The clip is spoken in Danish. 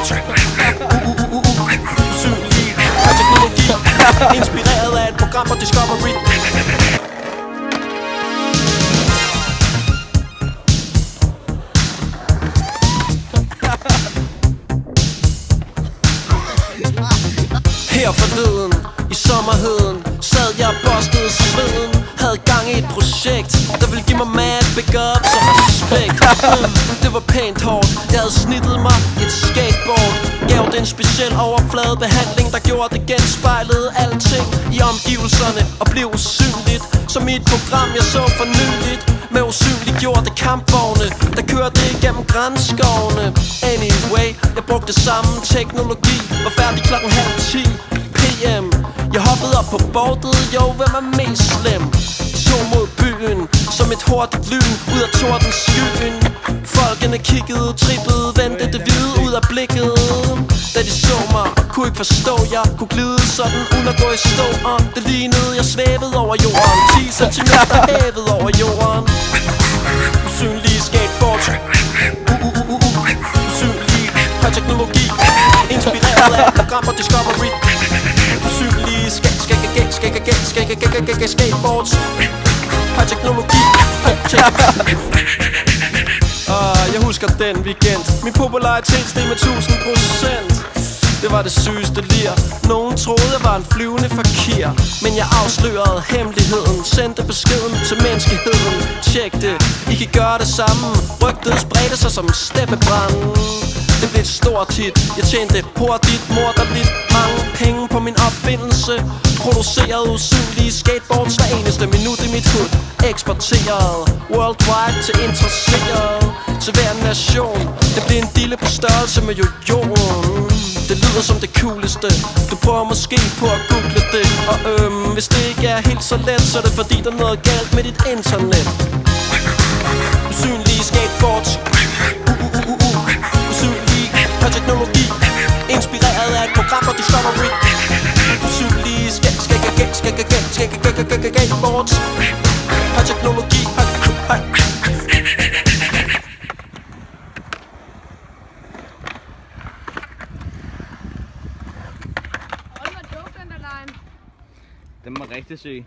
skateboards. Usynlig teknologi, inspireret af et program på Discovery. Her forleden, i sommerheden, sad jeg og bostede sveden. Havde gang i et projekt, der ville give mig mad, big up og respekt. Det var pænt hårdt, jeg havde snittet mig et skateboard. Gav det en speciel overfladebehandling, der gjorde det genspejlede alting i omgivelserne og blev usynligt. Som i et program jeg så for nyligt, med usynliggjorte kampvogne, der kørte igennem grænskovene. Anyway, jeg brugte samme teknologi, var færdig 9:30 PM. Jeg hoppede op på bordet, jo, hvem er mest slem? Tog mod byen, som et hurtigt lyn ud af tordenskyen. Folkene kiggede, trippede, vendte det hvide ud af blikket. Da de så mig, kunne ikke forstå, jeg kunne glide sådan uden at gå i stå. Og det lignede, jeg svævede over jorden, 10 centimeter hævet over jorden. Usynlige skateboards, usynlig teknologi, inspireret af et program på Discovery. Usynlige skateboards, teknologi. Jeg husker den weekend, min popularitet steg med 1000%. Det var det sygeste lir. Nogen troede jeg var en flyvende fakir, men jeg afslørede hemmeligheden, sendte beskeden til menneskeheden. Tjek det, I kan gøre det samme. Rygtet spredte sig som steppebrand. Det blev et stort hit, jeg tjente hurtigt morderligt mange penge på min opfindelse. Produceret usynlige skateboards hver eneste minut i mit hood. Eksporteret worldwide til interesseret, til hver nation. Det blev en dille på størrelse med jojoen. Det lyder som det cooleste, du prøver måske på at google det. Og hvis det ikke er helt så let, så er det fordi der er noget galt med dit internet. Usynlige skateboards, usynlige teknologi, inspireret af et program på Discovery. Usynlige skateboards, teknologi. Den var rigtig syg.